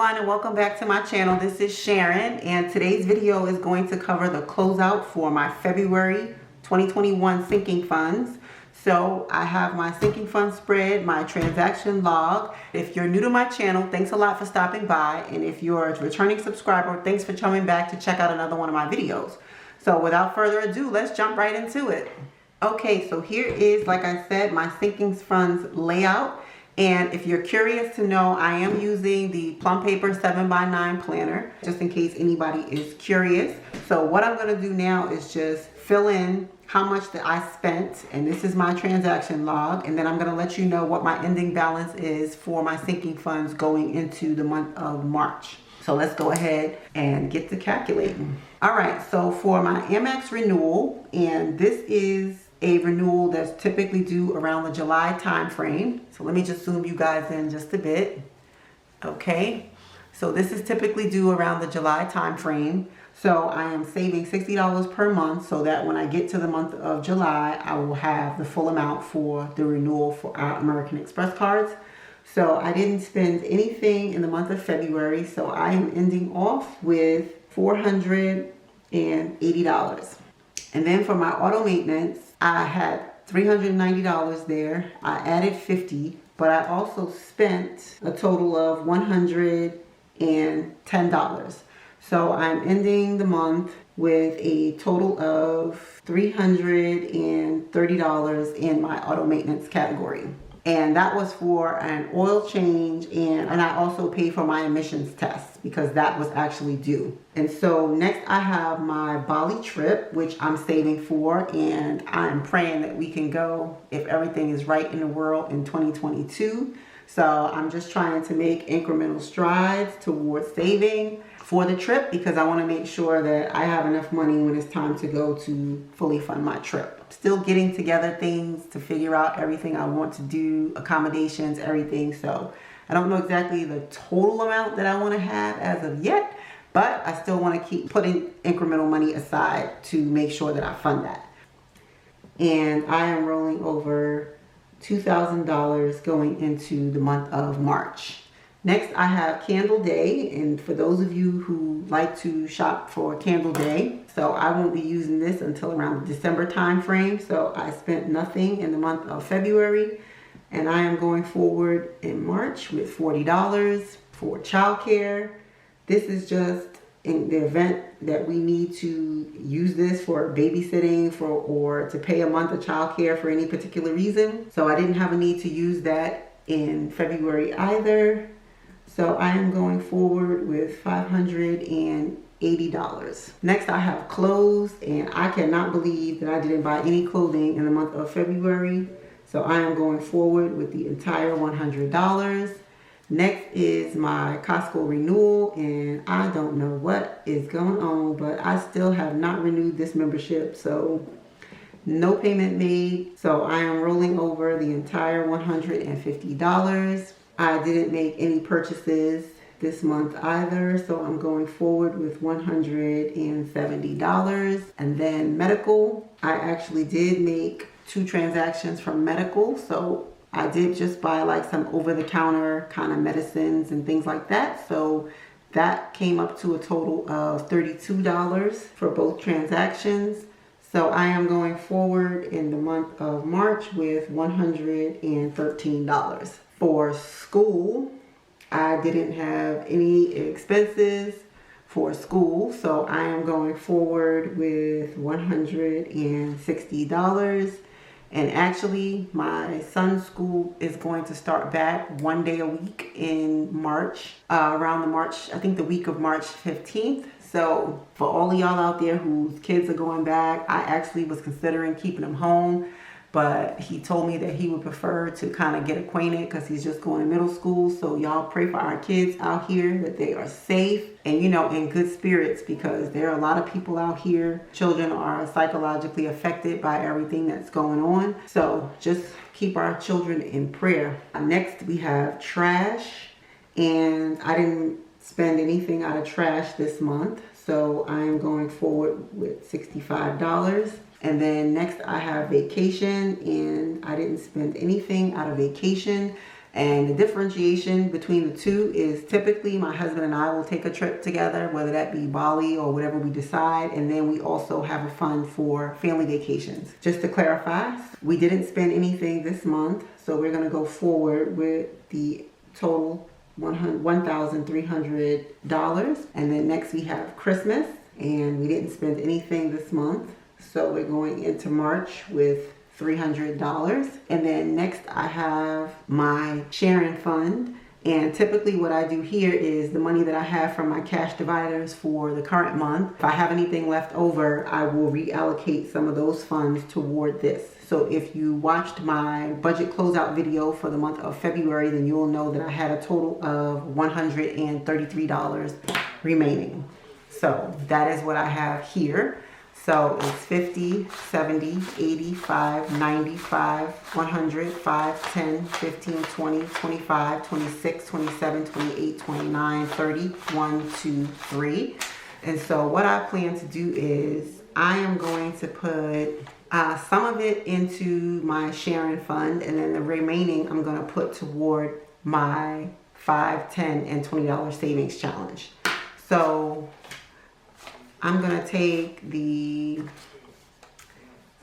everyone, and welcome back to my channel. This is Sharon, and today's video is going to cover the closeout for my February 2021 sinking funds. So I have my sinking fund spread, my transaction log. If you're new to my channel, thanks a lot for stopping by, and if you're a returning subscriber, thanks for coming back to check out another one of my videos. So without further ado, let's jump right into it. Okay, so here is, like I said, my sinking funds layout. And if you're curious to know, I am using the Plum Paper 7x9 planner, just in case anybody is curious. So what I'm going to do now is just fill in how much that I spent, and this is my transaction log, and then I'm going to let you know what my ending balance is for my sinking funds going into the month of March. So let's go ahead and get to calculating. All right, so for my Amex renewal, and this is a renewal that's typically due around the July time frame. So let me just zoom you guys in just a bit. Okay, so this is typically due around the July time frame. So I am saving $60 per month so that when I get to the month of July, I will have the full amount for the renewal for our American Express cards. So I didn't spend anything in the month of February, so I am ending off with $480. And then for my auto maintenance, I had $390 there. I added $50, but I also spent a total of $110. So I'm ending the month with a total of $330 in my auto maintenance category. And that was for an oil change, and I also paid for my emissions test because that was actually due. And so next I have my Bali trip, which I'm saving for, and I'm praying that we can go if everything is right in the world in 2022. So I'm just trying to make incremental strides towards saving for the trip because I want to make sure that I have enough money when it's time to go to fully fund my trip. Still getting together things to figure out everything I want to do, accommodations, everything. So I don't know exactly the total amount that I want to have as of yet, but I still want to keep putting incremental money aside to make sure that I fund that. And I am rolling over $2,000 going into the month of March. Next, I have Candle Day, and for those of you who like to shop for Candle Day, so I won't be using this until around the December time frame. So I spent nothing in the month of February, and I am going forward in March with $40 for childcare. This is just in the event that we need to use this for babysitting or to pay a month of childcare for any particular reason. So I didn't have a need to use that in February either. So I am going forward with $580. Next, I have clothes, and I cannot believe that I didn't buy any clothing in the month of February. So I am going forward with the entire $100. Next is my Costco Renewal, and I don't know what is going on, but I still have not renewed this membership. So no payment made. So I am rolling over the entire $150. I didn't make any purchases this month either, so I'm going forward with $170. And then medical, I actually did make 2 transactions from medical, so I did just buy like some over-the-counter kind of medicines and things like that. So that came up to a total of $32 for both transactions. So I am going forward in the month of March with $113. For school, I didn't have any expenses for school, so I am going forward with $160. And actually, my son's school is going to start back 1 day a week in March, around I think the week of March 15th. So for all of y'all out there whose kids are going back, I actually was considering keeping them home. But he told me that he would prefer to kind of get acquainted because he's just going to middle school. So y'all pray for our kids out here that they are safe and, you know, in good spirits, because there are a lot of people out here. Children are psychologically affected by everything that's going on. So just keep our children in prayer. Next, we have trash. And I didn't spend anything out of trash this month. So I am going forward with $65. And then next I have vacation, and I didn't spend anything out of vacation. And the differentiation between the two is typically my husband and I will take a trip together, whether that be Bali or whatever we decide. And then we also have a fund for family vacations. Just to clarify, we didn't spend anything this month. So we're going to go forward with the total $1,300. And then next we have Christmas, and we didn't spend anything this month. So we're going into March with $300. And then next I have my Sharon Fund. And typically what I do here is the money that I have from my cash dividers for the current month. If I have anything left over, I will reallocate some of those funds toward this. So if you watched my budget closeout video for the month of February, then you'll know that I had a total of $133 remaining. So that is what I have here. So it's 50, 70, 85, 95, 100, 5, 10, 15, 20, 25, 26, 27, 28, 29, 30, 1, 2, 3. And so what I plan to do is I am going to put some of it into my Sharon Fund, and then the remaining I'm going to put toward my $5, $10, and $20 savings challenge. So I'm going to take the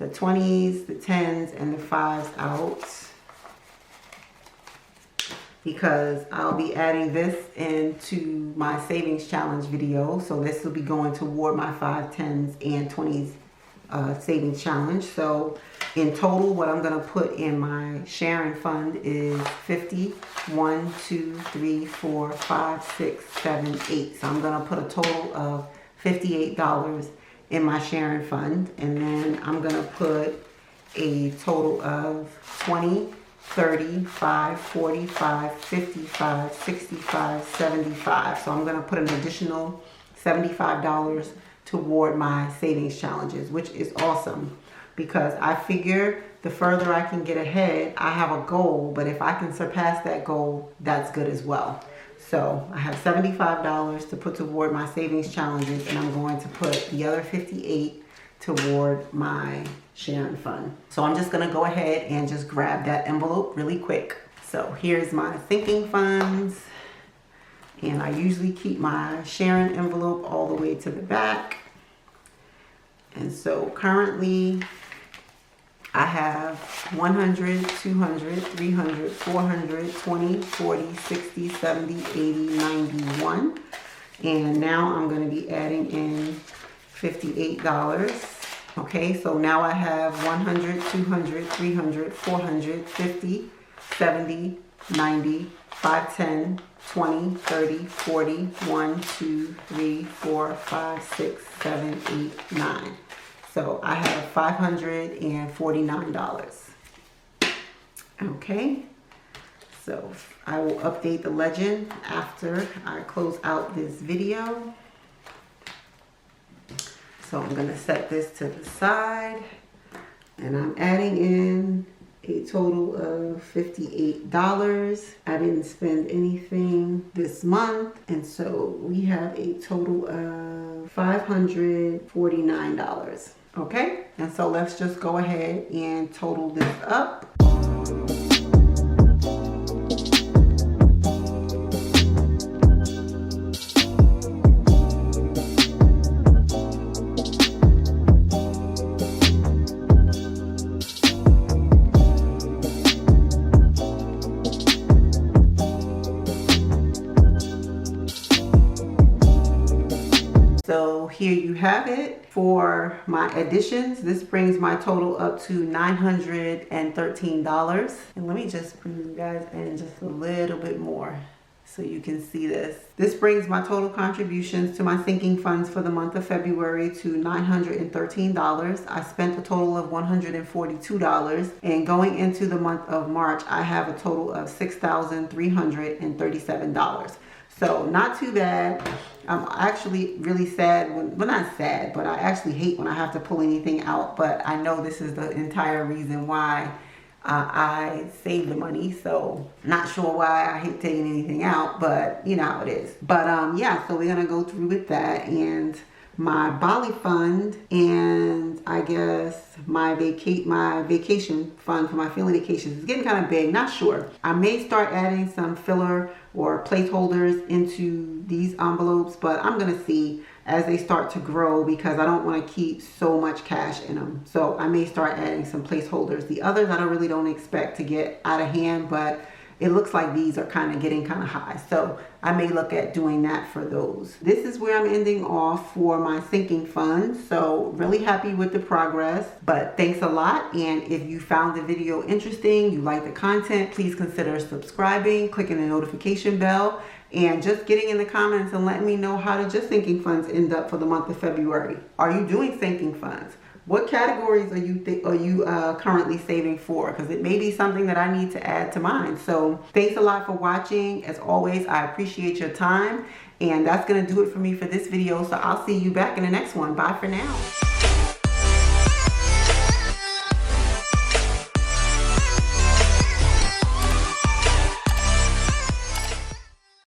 20s, the 10s, and the 5s out because I'll be adding this into my savings challenge video. So this will be going toward my 5, 10s, and 20s savings challenge. So in total, what I'm going to put in my Sharon Fund is 50, 1, 2, 3, 4, 5, 6, 7, 8. So I'm going to put a total of $58 in my Sharon Fund, and then I'm going to put a total of 20, 35, 45, 55, 65, 75. So I'm going to put an additional $75 toward my savings challenges, which is awesome because I figure the further I can get ahead, I have a goal, but if I can surpass that goal, that's good as well. So I have $75 to put toward my savings challenges, and I'm going to put the other $58 toward my Sharon Fund. So I'm just going to go ahead and just grab that envelope really quick. So here's my sinking funds, and I usually keep my Sharon envelope all the way to the back. And so currently I have 100, 200, 300, 400, 20, 40, 60, 70, 80, 91. And now I'm going to be adding in $58. Okay, so now I have 100, 200, 300, 400, 50, 70, 90, 5, 10, 20, 30, 40, 1, 2, 3, 4, 5, 6, 7, 8, 9. So I have $549. Okay, so I will update the legend after I close out this video. So I'm going to set this to the side, and I'm adding in a total of $58. I didn't spend anything this month, and so we have a total of $549. Okay, and so let's just go ahead and total this up. So here you have it for my additions. This brings my total up to $913. And let me just bring you guys in just a little bit more so you can see this. This brings my total contributions to my sinking funds for the month of February to $913. I spent a total of $142. And going into the month of March, I have a total of $6,337. So not too bad. I'm actually really sad when, well, not sad, but I actually hate when I have to pull anything out, but I know this is the entire reason why I save the money. So not sure why I hate taking anything out, but you know how it is. But yeah, so we're gonna go through with that, and my Bali fund, and I guess my vacation fund for my family vacations. It's getting kind of big, not sure. I may start adding some filler or placeholders into these envelopes, but I'm gonna see as they start to grow because I don't want to keep so much cash in them. So I may start adding some placeholders. The others I really don't expect to get out of hand, but it looks like these are kind of getting kind of high. So I may look at doing that for those. This is where I'm ending off for my sinking fund. So really happy with the progress, but thanks a lot. And if you found the video interesting, you like the content, please consider subscribing, clicking the notification bell, and just getting in the comments and letting me know how did your sinking funds end up for the month of February. Are you doing sinking funds? What categories are you currently saving for? Because it may be something that I need to add to mine. So thanks a lot for watching. As always, I appreciate your time. And that's going to do it for me for this video. So I'll see you back in the next one. Bye for now.